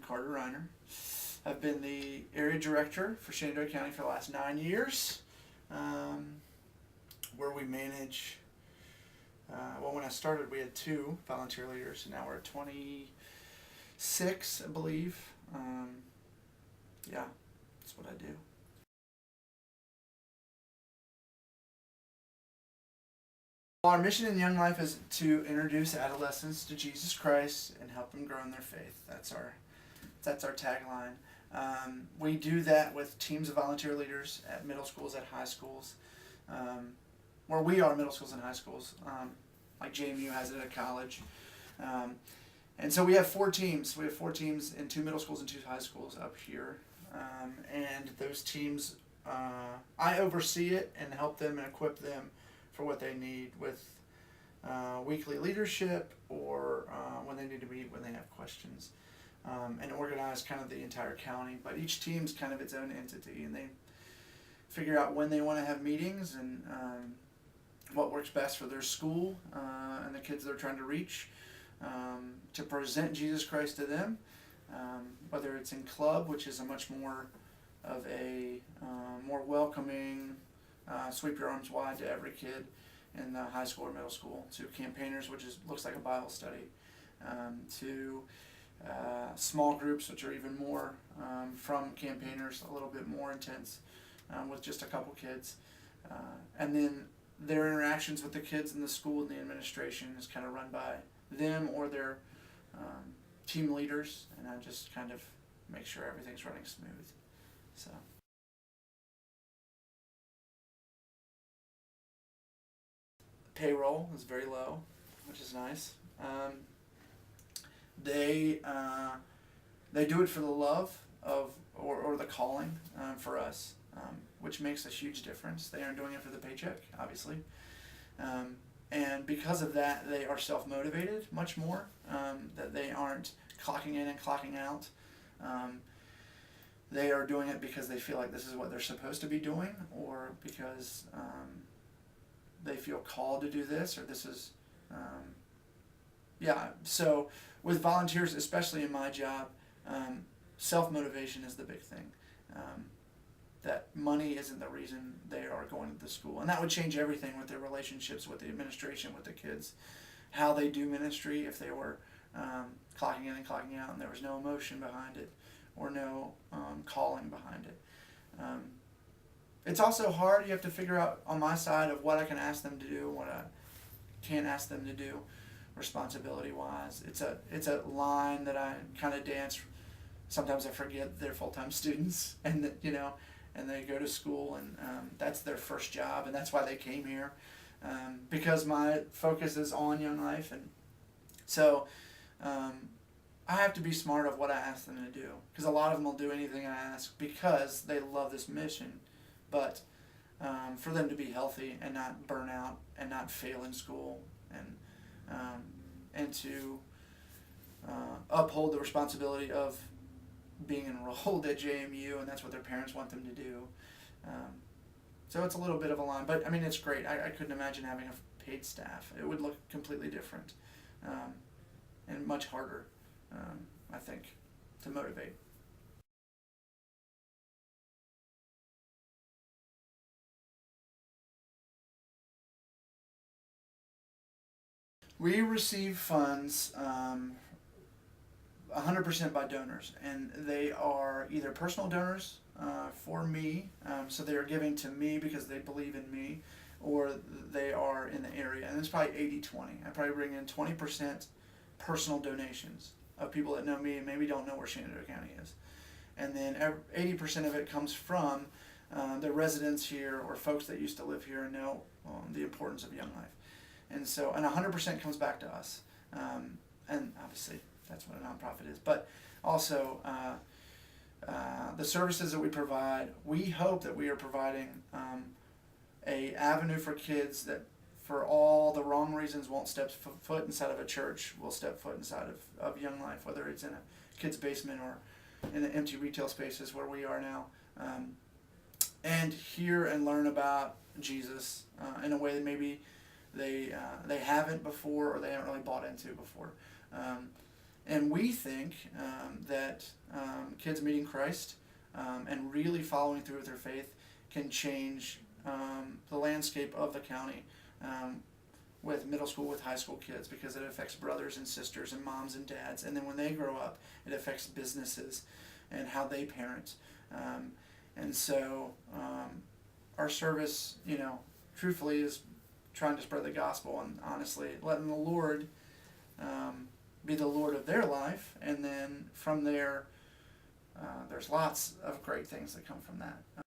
Riner. I've been the area director for Shenandoah County for the last 9 years, where we manage, when I started we had 2 volunteer leaders, and now we're at 26, I believe. Yeah, that's what I do. Our mission in Young Life is to introduce adolescents to Jesus Christ and help them grow in their faith. That's our tagline. We do that with teams of volunteer leaders at middle schools, at high schools, where we are middle schools and high schools, like JMU has it at college. And so we have 4 teams. We have 4 teams in 2 middle schools and 2 high schools up here. And those teams, I oversee it and help them and equip them for what they need with weekly leadership, or when they need to meet, when they have questions, and organize kind of the entire county. But each team's kind of its own entity, and they figure out when they want to have meetings and what works best for their school and the kids they're trying to reach, to present Jesus Christ to them, whether it's in club, which is a much more of a more welcoming, sweep your arms wide to every kid in the high school or middle school, to campaigners, which looks like a Bible study, to small groups, which are even more from campaigners, a little bit more intense, with just a couple kids. And then their interactions with the kids in the school and the administration is kind of run by them or their team leaders, and I just kind of make sure everything's running smooth. So. Payroll is very low, which is nice. They do it for the love of or the calling for us, which makes a huge difference. They aren't doing it for the paycheck, obviously, and because of that, they are self-motivated much more. That they aren't clocking in and clocking out. They are doing it because they feel like this is what they're supposed to be doing, or because they feel called to do this, or this is, So with volunteers, especially in my job, self-motivation is the big thing. That money isn't the reason they are going to the school. And that would change everything with their relationships with the administration, with the kids, how they do ministry if they were clocking in and clocking out and there was no emotion behind it, or no calling behind it. It's also hard. You have to figure out on my side of what I can ask them to do, what I can't ask them to do, responsibility-wise. It's a line that I kind of dance. Sometimes I forget they're full-time students, and that, and they go to school, and that's their first job, and that's why they came here, because my focus is on Young Life, and so I have to be smart of what I ask them to do, because a lot of them will do anything I ask because they love this mission. But for them to be healthy and not burn out and not fail in school, and to uphold the responsibility of being enrolled at JMU, and that's what their parents want them to do. So it's a little bit of a line, but I mean, it's great. I couldn't imagine having a paid staff. It would look completely different, and much harder, I think, to motivate. We receive funds 100% by donors, and they are either personal donors for me, so they are giving to me because they believe in me, or they are in the area. And it's probably 80-20. I probably bring in 20% personal donations of people that know me and maybe don't know where Shenandoah County is. And then 80% of it comes from the residents here, or folks that used to live here and know the importance of Young Life. And 100% comes back to us. And obviously, that's what a nonprofit is. But also, the services that we provide, we hope that we are providing a avenue for kids that, for all the wrong reasons, won't step foot inside of a church, will step foot inside of Young Life, whether it's in a kid's basement or in the empty retail spaces where we are now, and hear and learn about Jesus in a way that maybe they haven't before, or they haven't really bought into before. And we think that kids meeting Christ and really following through with their faith can change the landscape of the county with middle school, with high school kids, because it affects brothers and sisters and moms and dads. And then when they grow up, it affects businesses and how they parent. And so our service, truthfully, is trying to spread the gospel and honestly letting the Lord be the Lord of their life. And then from there, there's lots of great things that come from that.